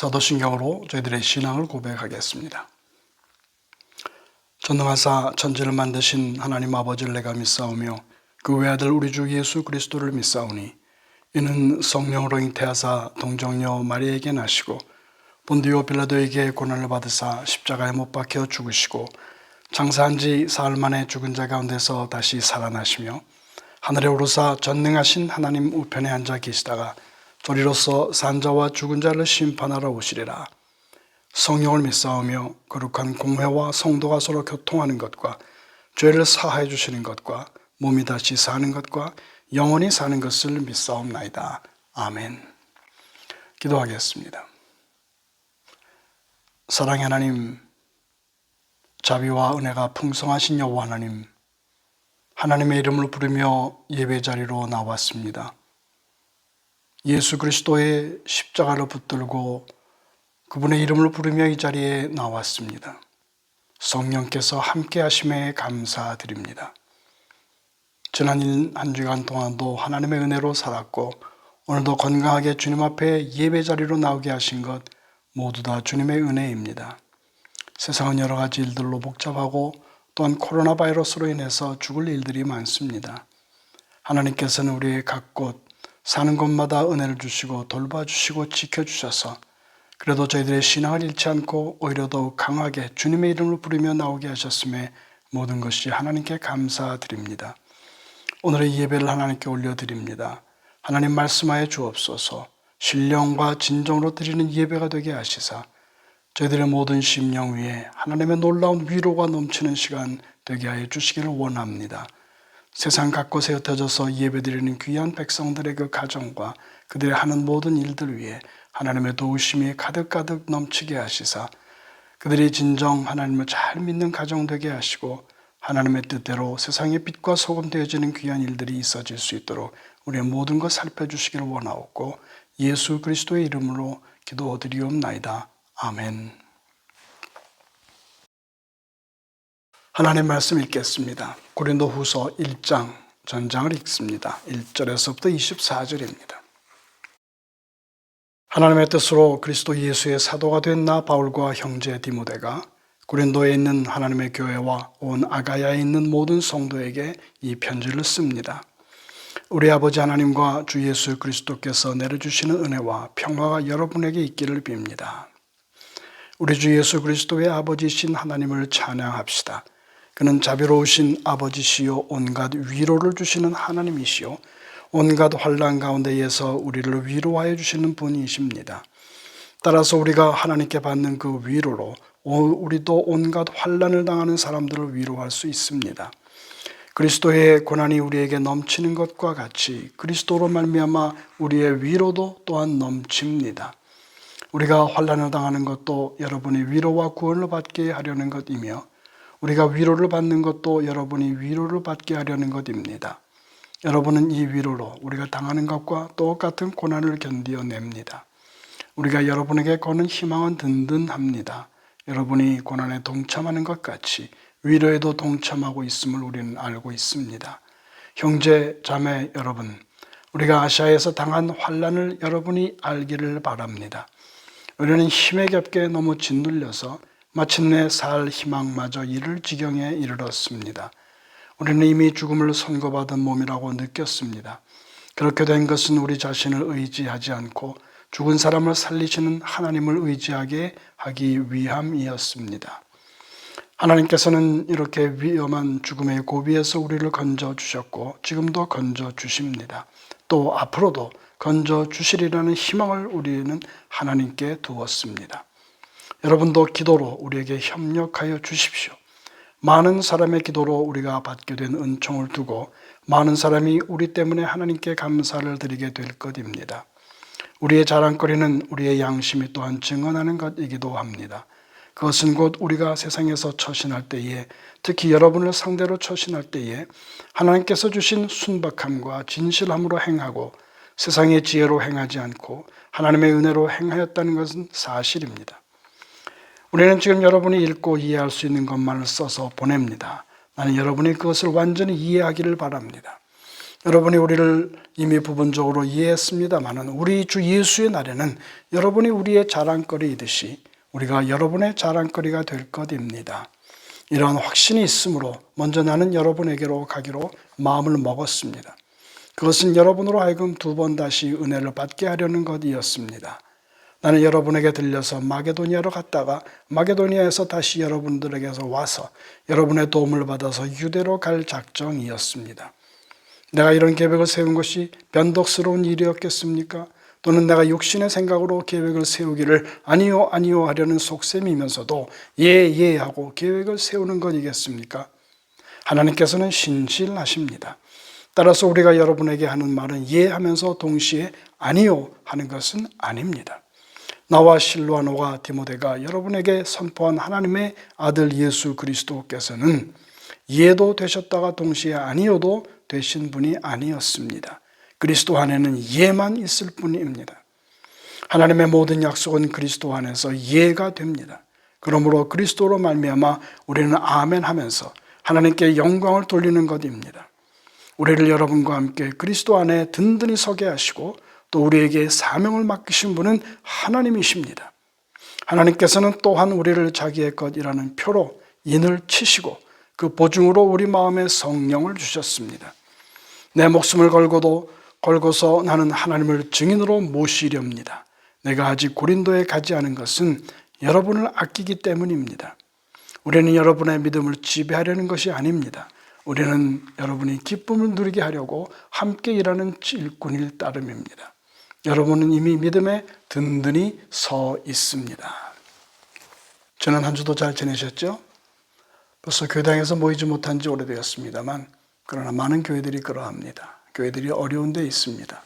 사도신경으로 저희들의 신앙을 고백하겠습니다. 전능하사 천지를 만드신 하나님 아버지를 내가 믿사오며 그 외아들 우리 주 예수 그리스도를 믿사오니 이는 성령으로 잉태하사 동정녀 마리아에게 나시고 본디오 빌라도에게 고난을 받으사 십자가에 못 박혀 죽으시고 장사한 지 사흘 만에 죽은 자 가운데서 다시 살아나시며 하늘에 오르사 전능하신 하나님 우편에 앉아 계시다가 저리로서 산자와 죽은 자를 심판하러 오시리라. 성령을 믿사오며 거룩한 공회와 성도가 서로 교통하는 것과 죄를 사하여 주시는 것과 몸이 다시 사는 것과 영원히 사는 것을 믿사옵나이다. 아멘. 기도하겠습니다. 사랑의 하나님, 자비와 은혜가 풍성하신 여호와 하나님, 하나님의 이름을 부르며 예배 자리로 나왔습니다. 예수 그리스도의 십자가를 붙들고 그분의 이름을 부르며 이 자리에 나왔습니다. 성령께서 함께 하심에 감사드립니다. 지난 한 주간 동안도 하나님의 은혜로 살았고 오늘도 건강하게 주님 앞에 예배 자리로 나오게 하신 것 모두 다 주님의 은혜입니다. 세상은 여러 가지 일들로 복잡하고 또한 코로나 바이러스로 인해서 죽을 일들이 많습니다. 하나님께서는 우리의 각 곳 사는 곳마다 은혜를 주시고 돌봐주시고 지켜주셔서 그래도 저희들의 신앙을 잃지 않고 오히려 더욱 강하게 주님의 이름을 부르며 나오게 하셨음에 모든 것이 하나님께 감사드립니다. 오늘의 예배를 하나님께 올려드립니다. 하나님 말씀하여 주옵소서. 신령과 진정으로 드리는 예배가 되게 하시사 저희들의 모든 심령 위에 하나님의 놀라운 위로가 넘치는 시간 되게 하여 주시기를 원합니다. 세상 곳곳에 흩어져서 예배드리는 귀한 백성들의 그 가정과 그들의 하는 모든 일들 위에 하나님의 도우심이 가득가득 넘치게 하시사 그들이 진정 하나님을 잘 믿는 가정 되게 하시고 하나님의 뜻대로 세상의 빛과 소금 되어지는 귀한 일들이 있어질 수 있도록 우리의 모든 것 살펴주시기를 원하옵고 예수 그리스도의 이름으로 기도드리옵나이다. 아멘. 하나님 말씀 읽겠습니다. 고린도후서 1장 전장을 읽습니다. 1절에서부터 24절입니다. 하나님의 뜻으로 그리스도 예수의 사도가 된 나 바울과 형제 디모데가 고린도에 있는 하나님의 교회와 온 아가야에 있는 모든 성도에게 이 편지를 씁니다. 우리 아버지 하나님과 주 예수 그리스도께서 내려주시는 은혜와 평화가 여러분에게 있기를 빕니다. 우리 주 예수 그리스도의 아버지이신 하나님을 찬양합시다. 그는 자비로우신 아버지시요 온갖 위로를 주시는 하나님이시요 온갖 환난 가운데에서 우리를 위로하여 주시는 분이십니다. 따라서 우리가 하나님께 받는 그 위로로 우리도 온갖 환난을 당하는 사람들을 위로할 수 있습니다. 그리스도의 고난이 우리에게 넘치는 것과 같이 그리스도로 말미암아 우리의 위로도 또한 넘칩니다. 우리가 환난을 당하는 것도 여러분이 위로와 구원을 받게 하려는 것이며 우리가 위로를 받는 것도 여러분이 위로를 받게 하려는 것입니다. 여러분은 이 위로로 우리가 당하는 것과 똑같은 고난을 견디어냅니다. 우리가 여러분에게 거는 희망은 든든합니다. 여러분이 고난에 동참하는 것 같이 위로에도 동참하고 있음을 우리는 알고 있습니다. 형제, 자매 여러분, 우리가 아시아에서 당한 환난을 여러분이 알기를 바랍니다. 우리는 힘에 겹게 너무 짓눌려서 마침내 살 희망마저 잃을 지경에 이르렀습니다. 우리는 이미 죽음을 선고받은 몸이라고 느꼈습니다. 그렇게 된 것은 우리 자신을 의지하지 않고 죽은 사람을 살리시는 하나님을 의지하게 하기 위함이었습니다. 하나님께서는 이렇게 위험한 죽음의 고비에서 우리를 건져주셨고 지금도 건져주십니다. 또 앞으로도 건져주시리라는 희망을 우리는 하나님께 두었습니다. 여러분도 기도로 우리에게 협력하여 주십시오. 많은 사람의 기도로 우리가 받게 된 은총을 두고 많은 사람이 우리 때문에 하나님께 감사를 드리게 될 것입니다. 우리의 자랑거리는 우리의 양심이 또한 증언하는 것이기도 합니다. 그것은 곧 우리가 세상에서 처신할 때에 특히 여러분을 상대로 처신할 때에 하나님께서 주신 순박함과 진실함으로 행하고 세상의 지혜로 행하지 않고 하나님의 은혜로 행하였다는 것은 사실입니다. 우리는 지금 여러분이 읽고 이해할 수 있는 것만을 써서 보냅니다. 나는 여러분이 그것을 완전히 이해하기를 바랍니다. 여러분이 우리를 이미 부분적으로 이해했습니다만 우리 주 예수의 날에는 여러분이 우리의 자랑거리이듯이 우리가 여러분의 자랑거리가 될 것입니다. 이러한 확신이 있으므로 먼저 나는 여러분에게로 가기로 마음을 먹었습니다. 그것은 여러분으로 하여금 두 번 다시 은혜를 받게 하려는 것이었습니다. 나는 여러분에게 들려서 마게도니아로 갔다가 마게도니아에서 다시 여러분들에게서 와서 여러분의 도움을 받아서 유대로 갈 작정이었습니다. 내가 이런 계획을 세운 것이 변덕스러운 일이었겠습니까? 또는 내가 육신의 생각으로 계획을 세우기를 아니요 아니요 하려는 속셈이면서도 예 하고 계획을 세우는 것이겠습니까? 하나님께서는 신실하십니다. 따라서 우리가 여러분에게 하는 말은 예 하면서 동시에 아니요 하는 것은 아닙니다. 나와 실로아노가 디모데가 여러분에게 선포한 하나님의 아들 예수 그리스도께서는 예도 되셨다가 동시에 아니요도 되신 분이 아니었습니다. 그리스도 안에는 예만 있을 뿐입니다. 하나님의 모든 약속은 그리스도 안에서 예가 됩니다. 그러므로 그리스도로 말미암아 우리는 아멘 하면서 하나님께 영광을 돌리는 것입니다. 우리를 여러분과 함께 그리스도 안에 든든히 서게 하시고 또 우리에게 사명을 맡기신 분은 하나님이십니다. 하나님께서는 또한 우리를 자기의 것이라는 표로 인을 치시고 그 보증으로 우리 마음에 성령을 주셨습니다. 내 목숨을 걸고서 나는 하나님을 증인으로 모시렵니다. 내가 아직 고린도에 가지 않은 것은 여러분을 아끼기 때문입니다. 우리는 여러분의 믿음을 지배하려는 것이 아닙니다. 우리는 여러분이 기쁨을 누리게 하려고 함께 일하는 일꾼일 따름입니다. 여러분은 이미 믿음에 든든히 서 있습니다. 지난 한 주도 잘 지내셨죠? 벌써 교회당에서 모이지 못한 지 오래되었습니다만 그러나 많은 교회들이 그러합니다. 교회들이 어려운 데 있습니다.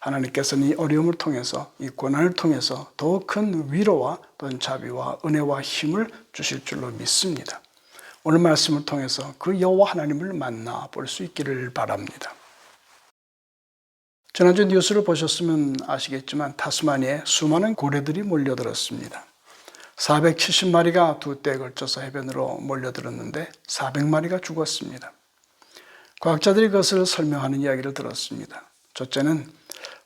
하나님께서는 이 어려움을 통해서 이 고난을 통해서 더욱 큰 위로와 또는 자비와 은혜와 힘을 주실 줄로 믿습니다. 오늘 말씀을 통해서 그 여호와 하나님을 만나볼 수 있기를 바랍니다. 지난주 뉴스를 보셨으면 아시겠지만 타스마니아에 수많은 고래들이 몰려들었습니다. 470마리가 두 때에 걸쳐서 해변으로 몰려들었는데 400마리가 죽었습니다. 과학자들이 그것을 설명하는 이야기를 들었습니다. 첫째는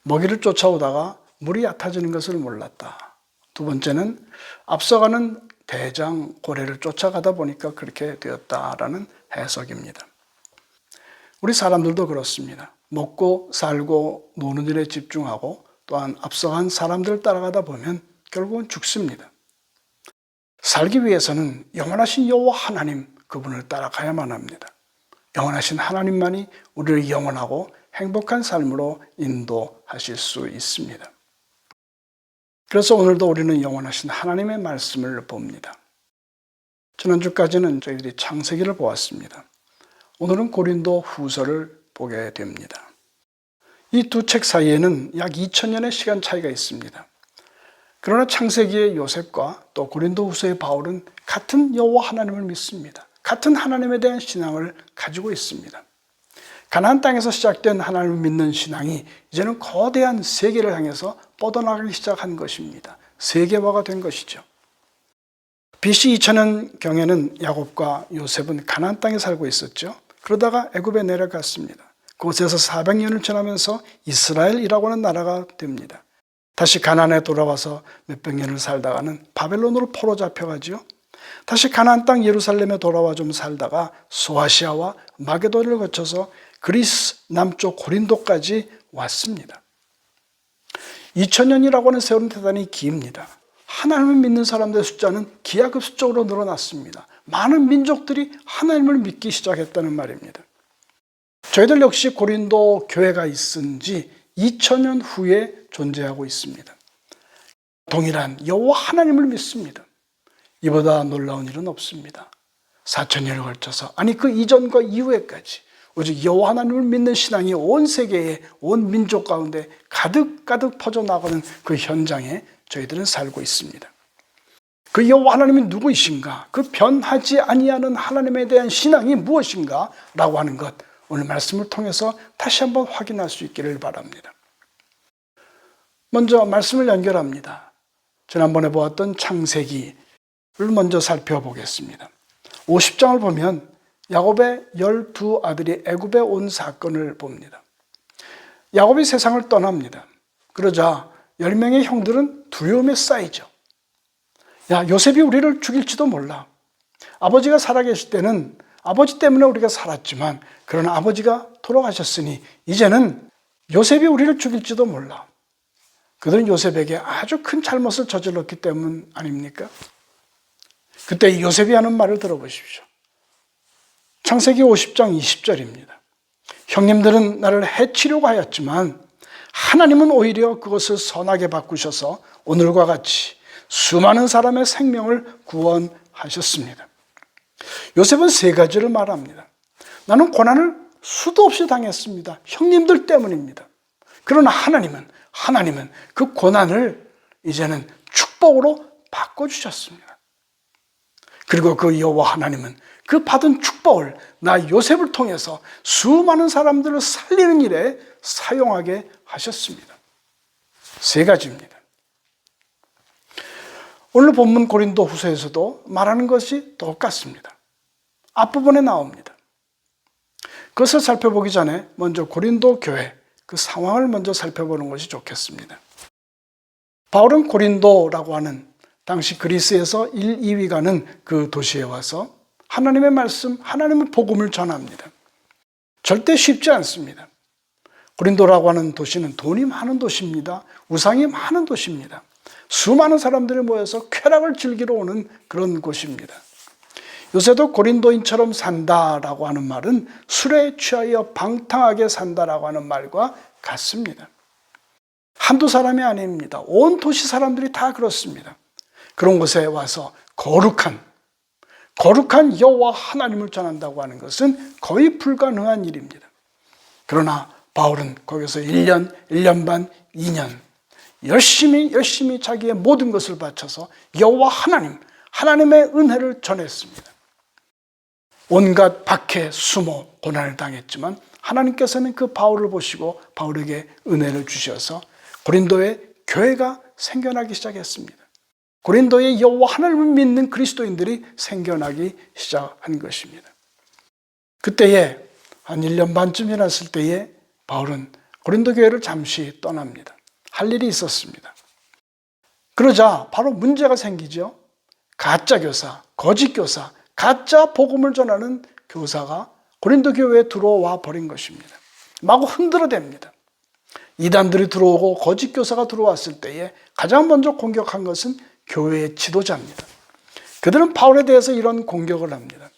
먹이를 쫓아오다가 물이 얕아지는 것을 몰랐다. 두 번째는 앞서가는 대장 고래를 쫓아가다 보니까 그렇게 되었다라는 해석입니다. 우리 사람들도 그렇습니다. 먹고 살고 노는 일에 집중하고 또한 앞서간 사람들을 따라가다 보면 결국은 죽습니다. 살기 위해서는 영원하신 여호와 하나님 그분을 따라가야만 합니다. 영원하신 하나님만이 우리를 영원하고 행복한 삶으로 인도하실 수 있습니다. 그래서 오늘도 우리는 영원하신 하나님의 말씀을 봅니다. 지난주까지는 저희들이 창세기를 보았습니다. 오늘은 고린도 후서를 보게 됩니다. 이 두 책 사이에는 약 2000년의 시간 차이가 있습니다. 그러나 창세기의 요셉과 또 고린도 후서의 바울은 같은 여호와 하나님을 믿습니다. 같은 하나님에 대한 신앙을 가지고 있습니다. 가나안 땅에서 시작된 하나님을 믿는 신앙이 이제는 거대한 세계를 향해서 뻗어나가기 시작한 것입니다. 세계화가 된 것이죠. BC 2000년경에는 야곱과 요셉은 가나안 땅에 살고 있었죠. 그러다가 애굽에 내려갔습니다. 그곳에서 400년을 지나면서 이스라엘이라고 하는 나라가 됩니다. 다시 가나안에 돌아와서 몇백 년을 살다가는 바벨론으로 포로 잡혀가지요. 다시 가나안 땅 예루살렘에 돌아와 좀 살다가 소아시아와 마게도를 거쳐서 그리스 남쪽 고린도까지 왔습니다. 2000년이라고 하는 세월은 대단히 깁니다. 하나님을 믿는 사람들의 숫자는 기하급수적으로 늘어났습니다. 많은 민족들이 하나님을 믿기 시작했다는 말입니다. 저희들 역시 고린도 교회가 있은 지 2000년 후에 존재하고 있습니다. 동일한 여호와 하나님을 믿습니다. 이보다 놀라운 일은 없습니다. 4000년을 걸쳐서 아니 그 이전과 이후에까지 오직 여호와 하나님을 믿는 신앙이 온 세계에 온 민족 가운데 가득가득 퍼져나가는 그 현장에 저희들은 살고 있습니다. 그 여호와 하나님이 누구이신가? 그 변하지 아니하는 하나님에 대한 신앙이 무엇인가? 라고 하는 것 오늘 말씀을 통해서 다시 한번 확인할 수 있기를 바랍니다. 먼저 말씀을 연결합니다. 지난번에 보았던 창세기를 먼저 살펴보겠습니다. 50장을 보면 야곱의 12아들이 애굽에 온 사건을 봅니다. 야곱이 세상을 떠납니다. 그러자 10명의 형들은 두려움에 쌓이죠. 야, 요셉이 우리를 죽일지도 몰라. 아버지가 살아계실 때는 아버지 때문에 우리가 살았지만 그러나 아버지가 돌아가셨으니 이제는 요셉이 우리를 죽일지도 몰라. 그들은 요셉에게 아주 큰 잘못을 저질렀기 때문 아닙니까? 그때 요셉이 하는 말을 들어보십시오. 창세기 50장 20절입니다. 형님들은 나를 해치려고 하였지만 하나님은 오히려 그것을 선하게 바꾸셔서 오늘과 같이 수많은 사람의 생명을 구원하셨습니다. 요셉은 세 가지를 말합니다. 나는 고난을 수도 없이 당했습니다. 형님들 때문입니다. 그러나 하나님은 그 고난을 이제는 축복으로 바꿔주셨습니다. 그리고 그 여호와 하나님은 그 받은 축복을 나 요셉을 통해서 수많은 사람들을 살리는 일에 사용하게 하셨습니다. 세 가지입니다. 오늘 본문 고린도 후서에서도 말하는 것이 똑같습니다. 앞부분에 나옵니다. 그것을 살펴보기 전에 먼저 고린도 교회 그 상황을 먼저 살펴보는 것이 좋겠습니다. 바울은 고린도라고 하는 당시 그리스에서 1, 2위 가는 그 도시에 와서 하나님의 말씀, 하나님의 복음을 전합니다. 절대 쉽지 않습니다. 고린도라고 하는 도시는 돈이 많은 도시입니다. 우상이 많은 도시입니다. 수많은 사람들이 모여서 쾌락을 즐기러 오는 그런 곳입니다. 요새도 고린도인처럼 산다라고 하는 말은 술에 취하여 방탕하게 산다라고 하는 말과 같습니다. 한두 사람이 아닙니다. 온 도시 사람들이 다 그렇습니다. 그런 곳에 와서 거룩한 여호와 하나님을 전한다고 하는 것은 거의 불가능한 일입니다. 그러나 바울은 거기서 1년, 1년 반, 2년 열심히 자기의 모든 것을 바쳐서 여호와 하나님의 은혜를 전했습니다. 온갖 박해, 수모, 고난을 당했지만 하나님께서는 그 바울을 보시고 바울에게 은혜를 주셔서 고린도의 교회가 생겨나기 시작했습니다. 고린도의 여호와 하나님을 믿는 그리스도인들이 생겨나기 시작한 것입니다. 그때에 한 1년 반쯤 지났을 때에 바울은 고린도 교회를 잠시 떠납니다. 할 일이 있었습니다. 그러자 바로 문제가 생기죠. 가짜 교사, 거짓 교사, 가짜 복음을 전하는 교사가 고린도 교회에 들어와 버린 것입니다. 마구 흔들어댑니다. 이단들이 들어오고 거짓 교사가 들어왔을 때에 가장 먼저 공격한 것은 교회의 지도자입니다. 그들은 바울에 대해서 이런 공격을 합니다.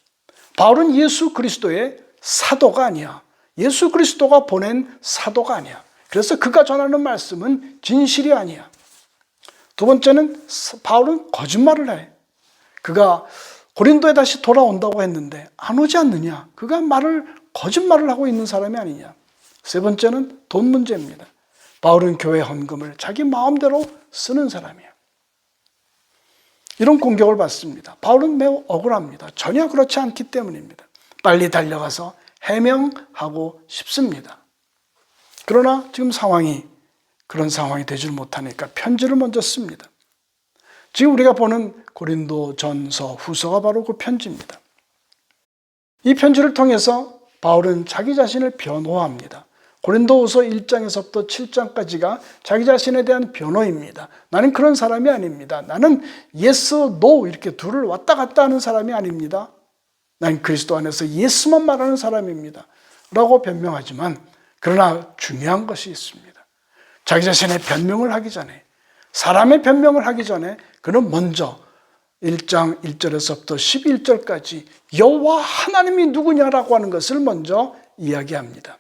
바울은 예수 그리스도의 사도가 아니야. 예수 그리스도가 보낸 사도가 아니야. 그래서 그가 전하는 말씀은 진실이 아니야. 두 번째는 바울은 거짓말을 해. 그가 고린도에 다시 돌아온다고 했는데 안 오지 않느냐. 그가 거짓말을 하고 있는 사람이 아니냐. 세 번째는 돈 문제입니다. 바울은 교회 헌금을 자기 마음대로 쓰는 사람이야. 이런 공격을 받습니다. 바울은 매우 억울합니다. 전혀 그렇지 않기 때문입니다. 빨리 달려가서 해명하고 싶습니다. 그러나 지금 그런 상황이 되질 못하니까 편지를 먼저 씁니다. 지금 우리가 보는 고린도 전서 후서가 바로 그 편지입니다. 이 편지를 통해서 바울은 자기 자신을 변호합니다. 고린도후서 1장에서부터 7장까지가 자기 자신에 대한 변호입니다. 나는 그런 사람이 아닙니다. 나는 yes, no 이렇게 둘을 왔다 갔다 하는 사람이 아닙니다. 난 그리스도 안에서 예수만 말하는 사람입니다. 라고 변명하지만 그러나 중요한 것이 있습니다. 자기 자신의 변명을 하기 전에, 사람의 변명을 하기 전에 그는 먼저 1장 1절에서부터 11절까지 여호와 하나님이 누구냐라고 하는 것을 먼저 이야기합니다.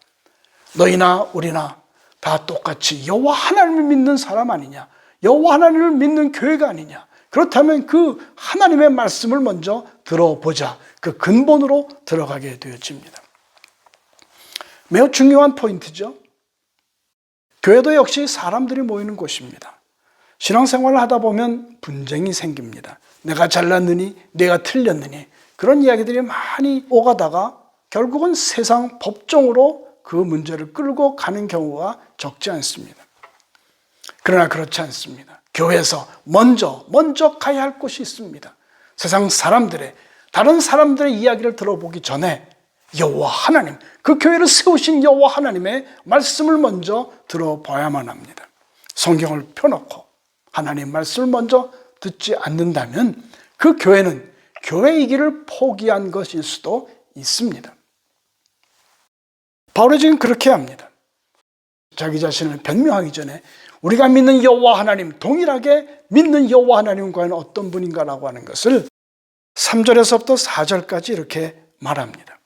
너희나 우리나 다 똑같이 여호와 하나님을 믿는 사람 아니냐? 여호와 하나님을 믿는 교회가 아니냐? 그렇다면 그 하나님의 말씀을 먼저 들어보자. 그 근본으로 들어가게 되어집니다. 매우 중요한 포인트죠. 교회도 역시 사람들이 모이는 곳입니다. 신앙생활을 하다 보면 분쟁이 생깁니다. 내가 잘났느니 내가 틀렸느니 그런 이야기들이 많이 오가다가 결국은 세상 법정으로 그 문제를 끌고 가는 경우가 적지 않습니다. 그러나 그렇지 않습니다. 교회에서 먼저 가야 할 곳이 있습니다. 세상 사람들의, 다른 사람들의 이야기를 들어보기 전에 여호와 하나님, 그 교회를 세우신 여호와 하나님의 말씀을 먼저 들어봐야만 합니다. 성경을 펴놓고 하나님 말씀을 먼저 듣지 않는다면 그 교회는 교회이기를 포기한 것일 수도 있습니다. 바울이 지금 그렇게 합니다. 자기 자신을 변명하기 전에 우리가 믿는 여호와 하나님, 동일하게 믿는 여호와 하나님은 과연 어떤 분인가라고 하는 것을 3절에서부터 4절까지 이렇게 말합니다.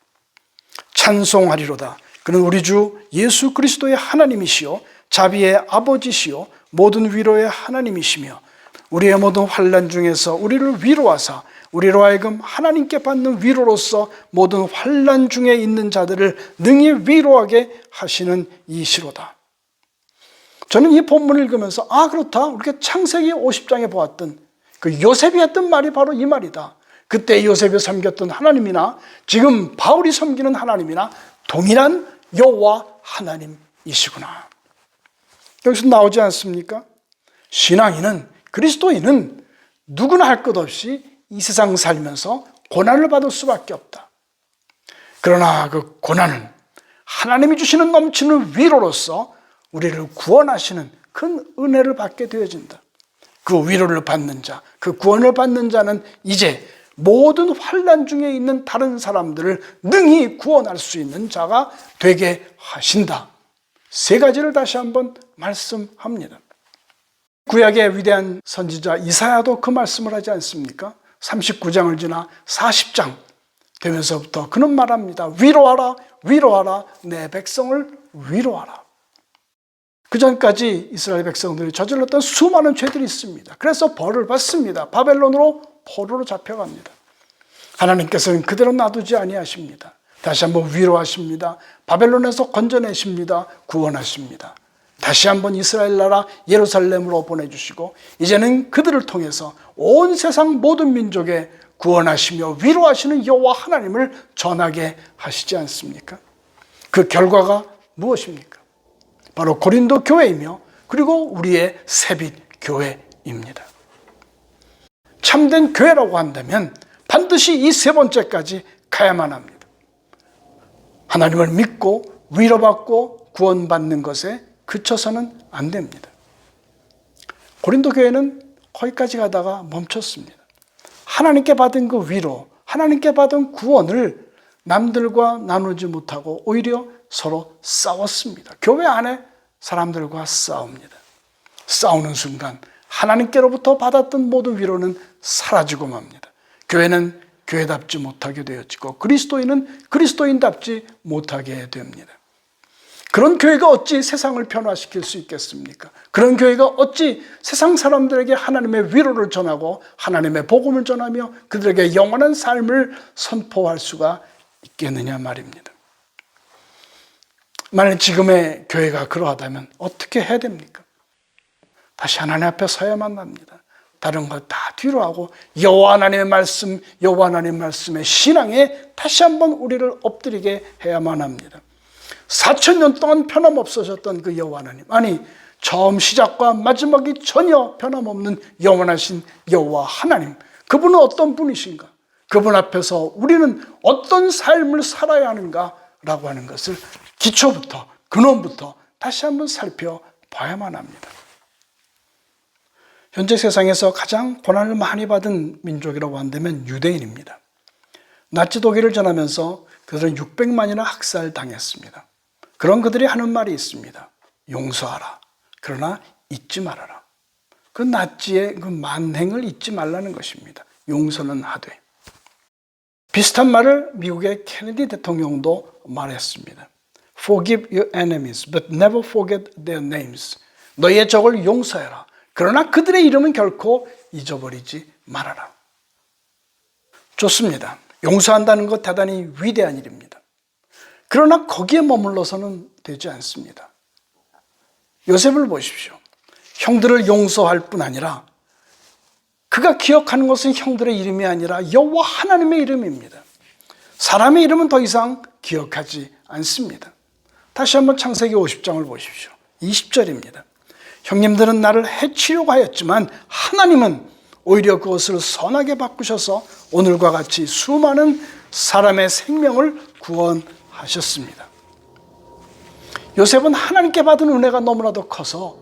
찬송하리로다. 그는 우리 주 예수 그리스도의 하나님이시요 자비의 아버지시요 모든 위로의 하나님이시며 우리의 모든 환난 중에서 우리를 위로하사 우리로 하여금 하나님께 받는 위로로서 모든 환난 중에 있는 자들을 능히 위로하게 하시는 이시로다. 저는 이 본문을 읽으면서 그렇다. 우리가 창세기 50장에 보았던 그 요셉이 했던 말이 바로 이 말이다. 그때 요셉이 섬겼던 하나님이나 지금 바울이 섬기는 하나님이나 동일한 여호와 하나님이시구나. 여기서 나오지 않습니까? 신앙인은, 그리스도인은 누구나 할 것 없이 이 세상 살면서 고난을 받을 수밖에 없다. 그러나 그 고난은 하나님이 주시는 넘치는 위로로서 우리를 구원하시는 큰 은혜를 받게 되어진다. 그 위로를 받는 자, 그 구원을 받는 자는 이제 모든 환난 중에 있는 다른 사람들을 능히 구원할 수 있는 자가 되게 하신다. 세 가지를 다시 한번 말씀합니다. 구약의 위대한 선지자 이사야도 그 말씀을 하지 않습니까? 39장을 지나 40장 되면서부터 그는 말합니다. 위로하라, 위로하라, 내 백성을 위로하라. 그 전까지 이스라엘 백성들이 저질렀던 수많은 죄들이 있습니다. 그래서 벌을 받습니다. 바벨론으로 포로로 잡혀갑니다. 하나님께서는 그대로 놔두지 아니하십니다. 다시 한번 위로하십니다. 바벨론에서 건져내십니다. 구원하십니다. 다시 한번 이스라엘 나라 예루살렘으로 보내주시고 이제는 그들을 통해서 온 세상 모든 민족에 구원하시며 위로하시는 여호와 하나님을 전하게 하시지 않습니까? 그 결과가 무엇입니까? 바로 고린도 교회이며 그리고 우리의 새빛 교회입니다. 참된 교회라고 한다면 반드시 이 세 번째까지 가야만 합니다. 하나님을 믿고 위로받고 구원받는 것에 그쳐서는 안 됩니다. 고린도 교회는 거기까지 가다가 멈췄습니다. 하나님께 받은 그 위로, 하나님께 받은 구원을 남들과 나누지 못하고 오히려 서로 싸웠습니다. 교회 안에 사람들과 싸웁니다. 싸우는 순간 하나님께로부터 받았던 모든 위로는 사라지고 맙니다. 교회는 교회답지 못하게 되어지고 그리스도인은 그리스도인답지 못하게 됩니다. 그런 교회가 어찌 세상을 변화시킬 수 있겠습니까? 그런 교회가 어찌 세상 사람들에게 하나님의 위로를 전하고 하나님의 복음을 전하며 그들에게 영원한 삶을 선포할 수가 있겠느냐 말입니다. 만약 지금의 교회가 그러하다면 어떻게 해야 됩니까? 다시 하나님 앞에 서야만 합니다. 다른 것 다 뒤로 하고 여호와 하나님의 말씀, 여호와 하나님의 말씀의 신앙에 다시 한번 우리를 엎드리게 해야만 합니다. 4,000년 동안 변함없으셨던 그 여호와 하나님, 아니 처음 시작과 마지막이 전혀 변함없는 영원하신 여호와 하나님, 그분은 어떤 분이신가? 그분 앞에서 우리는 어떤 삶을 살아야 하는가라고 하는 것을 기초부터, 근원부터 다시 한번 살펴봐야만 합니다. 현재 세상에서 가장 고난을 많이 받은 민족이라고 한다면 유대인입니다. 나치 독일을 전하면서 그들은 600만이나 학살당했습니다. 그런 그들이 하는 말이 있습니다. 용서하라. 그러나 잊지 말아라. 그 나치의 그 만행을 잊지 말라는 것입니다. 용서는 하되. 비슷한 말을 미국의 케네디 대통령도 말했습니다. Forgive your enemies, but never forget their names. 너의 적을 용서해라. 그러나 그들의 이름은 결코 잊어버리지 말아라. 좋습니다. 용서한다는 것 대단히 위대한 일입니다. 그러나 거기에 머물러서는 되지 않습니다. 요셉을 보십시오. 형들을 용서할 뿐 아니라 그가 기억하는 것은 형들의 이름이 아니라 여호와 하나님의 이름입니다. 사람의 이름은 더 이상 기억하지 않습니다. 다시 한번 창세기 50장을 보십시오. 20절입니다. 형님들은 나를 해치려고 하였지만 하나님은 오히려 그것을 선하게 바꾸셔서 오늘과 같이 수많은 사람의 생명을 구원하셨습니다. 요셉은 하나님께 받은 은혜가 너무나도 커서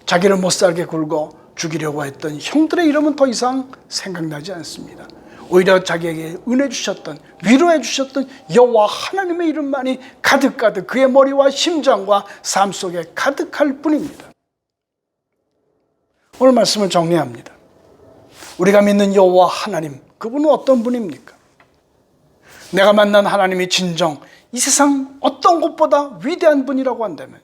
자기를 못살게 굴고 죽이려고 했던 형들의 이름은 더 이상 생각나지 않습니다. 오히려 자기에게 은혜 주셨던, 위로해 주셨던 여호와 하나님의 이름만이 가득가득 그의 머리와 심장과 삶 속에 가득할 뿐입니다. 오늘 말씀을 정리합니다. 우리가 믿는 여호와 하나님, 그분은 어떤 분입니까? 내가 만난 하나님이 진정 이 세상 어떤 것보다 위대한 분이라고 한다면,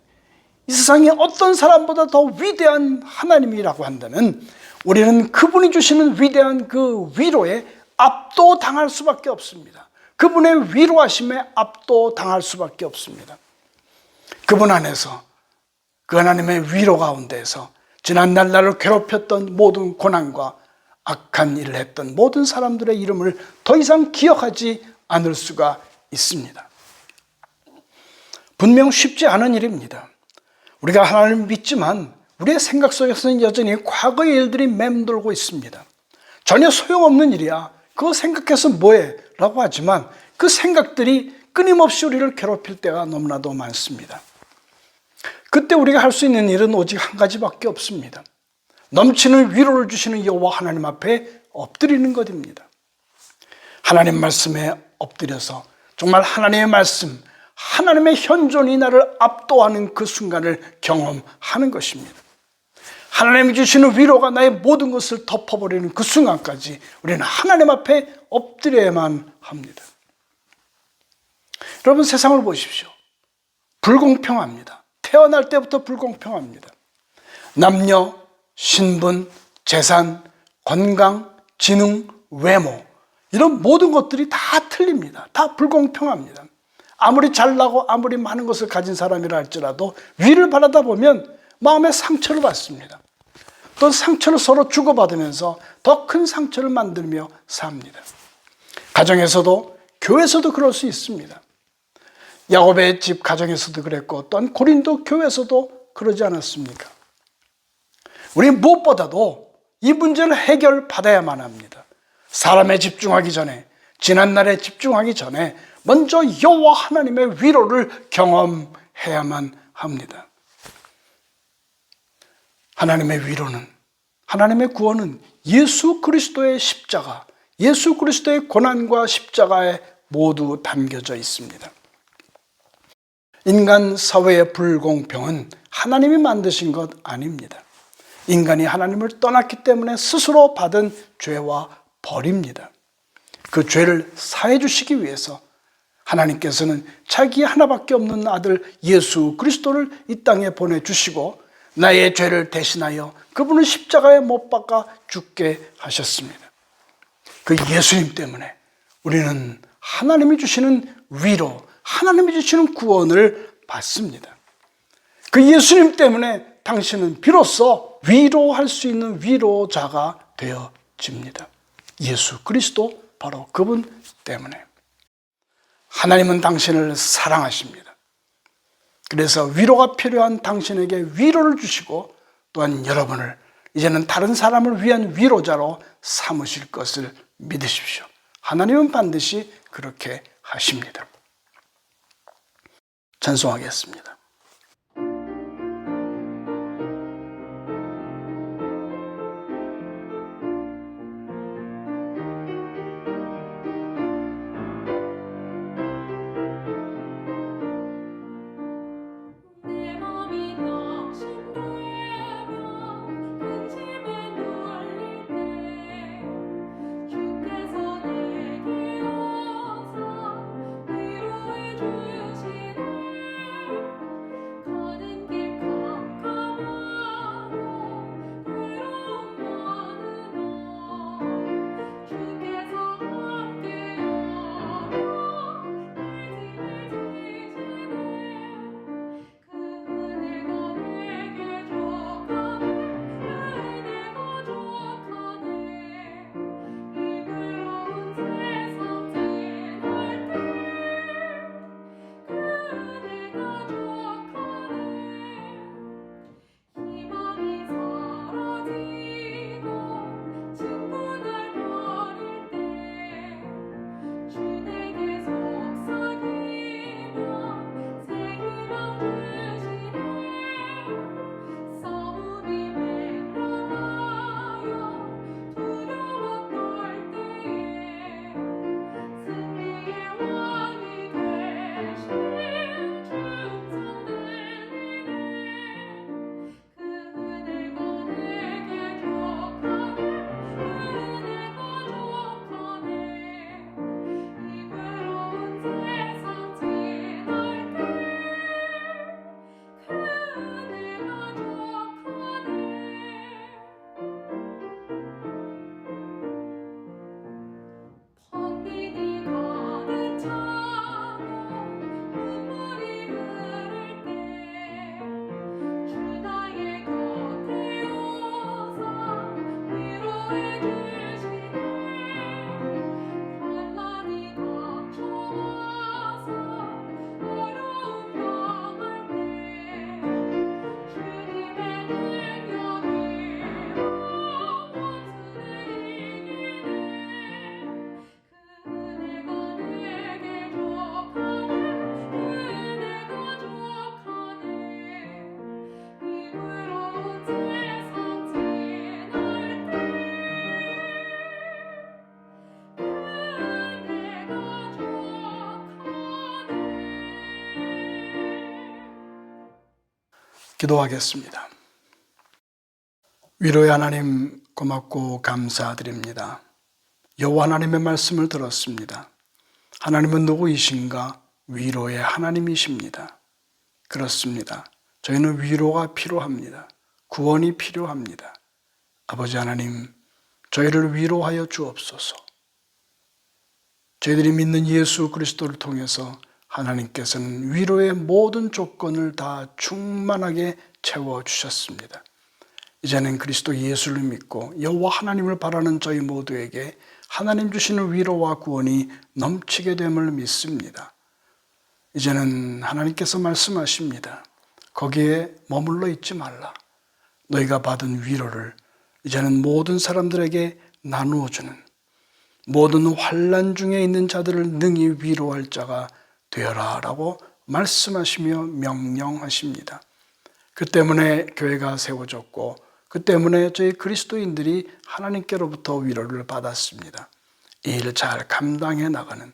이 세상에 어떤 사람보다 더 위대한 하나님이라고 한다면 우리는 그분이 주시는 위대한 그 위로에 압도당할 수밖에 없습니다. 그분의 위로하심에 압도당할 수밖에 없습니다. 그분 안에서, 그 하나님의 위로 가운데에서 지난날 나를 괴롭혔던 모든 고난과 악한 일을 했던 모든 사람들의 이름을 더 이상 기억하지 않을 수가 있습니다. 분명 쉽지 않은 일입니다. 우리가 하나님을 믿지만 우리의 생각 속에서는 여전히 과거의 일들이 맴돌고 있습니다. 전혀 소용없는 일이야. 그거 생각해서 뭐해? 라고 하지만 그 생각들이 끊임없이 우리를 괴롭힐 때가 너무나도 많습니다. 그때 우리가 할 수 있는 일은 오직 한 가지밖에 없습니다. 넘치는 위로를 주시는 여호와 하나님 앞에 엎드리는 것입니다. 하나님 말씀에 엎드려서 정말 하나님의 말씀, 하나님의 현존이 나를 압도하는 그 순간을 경험하는 것입니다. 하나님이 주시는 위로가 나의 모든 것을 덮어버리는 그 순간까지 우리는 하나님 앞에 엎드려야만 합니다. 여러분, 세상을 보십시오. 불공평합니다. 태어날 때부터 불공평합니다. 남녀, 신분, 재산, 건강, 지능, 외모, 이런 모든 것들이 다 틀립니다. 다 불공평합니다. 아무리 잘나고 아무리 많은 것을 가진 사람이라 할지라도 위를 바라다 보면 마음에 상처를 받습니다. 또 상처를 서로 주고받으면서 더 큰 상처를 만들며 삽니다. 가정에서도, 교회에서도 그럴 수 있습니다. 야곱의 집 가정에서도 그랬고, 또한 고린도 교회에서도 그러지 않았습니까? 우리 무엇보다도 이 문제를 해결받아야만 합니다. 사람에 집중하기 전에, 지난날에 집중하기 전에 먼저 여호와 하나님의 위로를 경험해야만 합니다. 하나님의 위로는, 하나님의 구원은 예수 그리스도의 십자가, 예수 그리스도의 고난과 십자가에 모두 담겨져 있습니다. 인간 사회의 불공평은 하나님이 만드신 것 아닙니다. 인간이 하나님을 떠났기 때문에 스스로 받은 죄와 벌입니다. 그 죄를 사해 주시기 위해서 하나님께서는 자기 하나밖에 없는 아들 예수 그리스도를 이 땅에 보내주시고 나의 죄를 대신하여 그분을 십자가에 못 박아 죽게 하셨습니다. 그 예수님 때문에 우리는 하나님이 주시는 위로, 하나님이 주시는 구원을 받습니다. 그 예수님 때문에 당신은 비로소 위로할 수 있는 위로자가 되어집니다. 예수 그리스도, 바로 그분 때문에. 하나님은 당신을 사랑하십니다. 그래서 위로가 필요한 당신에게 위로를 주시고, 또한 여러분을 이제는 다른 사람을 위한 위로자로 삼으실 것을 믿으십시오. 하나님은 반드시 그렇게 하십니다. 찬송하겠습니다. 기도하겠습니다. 위로의 하나님, 고맙고 감사드립니다. 여호와 하나님의 말씀을 들었습니다. 하나님은 누구이신가? 위로의 하나님이십니다. 그렇습니다. 저희는 위로가 필요합니다. 구원이 필요합니다. 아버지 하나님, 저희를 위로하여 주옵소서. 저희들이 믿는 예수 그리스도를 통해서 하나님께서는 위로의 모든 조건을 다 충만하게 채워주셨습니다. 이제는 그리스도 예수를 믿고 여호와 하나님을 바라는 저희 모두에게 하나님 주시는 위로와 구원이 넘치게 됨을 믿습니다. 이제는 하나님께서 말씀하십니다. 거기에 머물러 있지 말라. 너희가 받은 위로를 이제는 모든 사람들에게 나누어주는, 모든 환난 중에 있는 자들을 능히 위로할 자가 되어라 라고 말씀하시며 명령하십니다. 그 때문에 교회가 세워졌고 그 때문에 저희 그리스도인들이 하나님께로부터 위로를 받았습니다. 이 일을 잘 감당해 나가는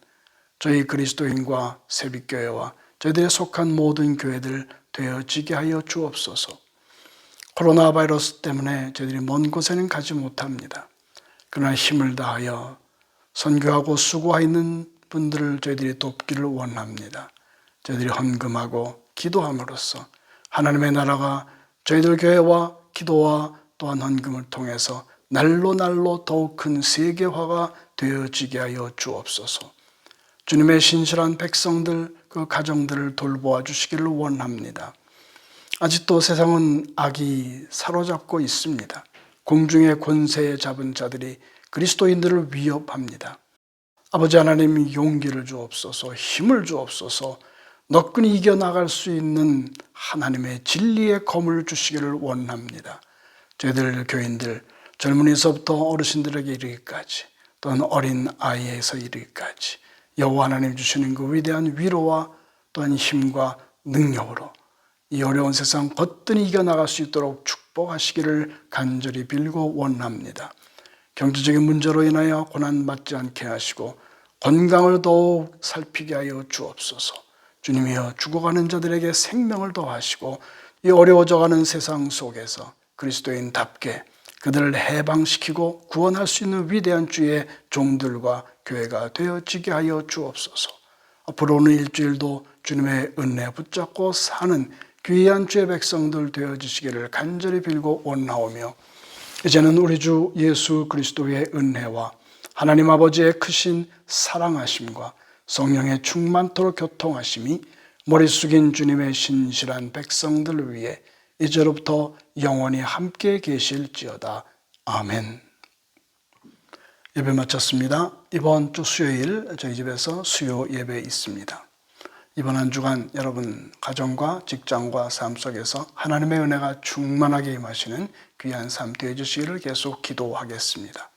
저희 그리스도인과 새빛교회와 저희들에 속한 모든 교회들 되어지게 하여 주옵소서. 코로나 바이러스 때문에 저희들이 먼 곳에는 가지 못합니다. 그러나 힘을 다하여 선교하고 수고하는 분들을 저희들이 돕기를 원합니다. 저희들이 헌금하고 기도함으로써 하나님의 나라가 저희들 교회와 기도와 또한 헌금을 통해서 날로 날로 더욱 큰 세계화가 되어지게 하여 주옵소서. 주님의 신실한 백성들, 그 가정들을 돌보아 주시기를 원합니다. 아직도 세상은 악이 사로잡고 있습니다. 공중의 권세에 잡은 자들이 그리스도인들을 위협합니다. 아버지 하나님, 용기를 주옵소서, 힘을 주옵소서, 너끈히 이겨나갈 수 있는 하나님의 진리의 검을 주시기를 원합니다. 저희들 교인들, 젊은이서부터 어르신들에게 이르기까지, 또한 어린 아이에서 이르기까지 여호와 하나님 주시는 그 위대한 위로와 또한 힘과 능력으로 이 어려운 세상 거뜬히 이겨나갈 수 있도록 축복하시기를 간절히 빌고 원합니다. 경제적인 문제로 인하여 고난받지 않게 하시고 건강을 더욱 살피게 하여 주옵소서. 주님이여, 죽어가는 자들에게 생명을 더하시고 이 어려워져가는 세상 속에서 그리스도인답게 그들을 해방시키고 구원할 수 있는 위대한 주의 종들과 교회가 되어지게 하여 주옵소서. 앞으로 오는 일주일도 주님의 은혜 붙잡고 사는 귀한 주의 백성들 되어지시기를 간절히 빌고 원하오며, 이제는 우리 주 예수 그리스도의 은혜와 하나님 아버지의 크신 사랑하심과 성령의 충만토록 교통하심이 머리 숙인 주님의 신실한 백성들을 위해 이제로부터 영원히 함께 계실지어다. 아멘. 예배 마쳤습니다. 이번 주 수요일 저희 집에서 수요 예배 있습니다. 이번 한 주간 여러분 가정과 직장과 삶 속에서 하나님의 은혜가 충만하게 임하시는 귀한 삶 되어주시기를 계속 기도하겠습니다.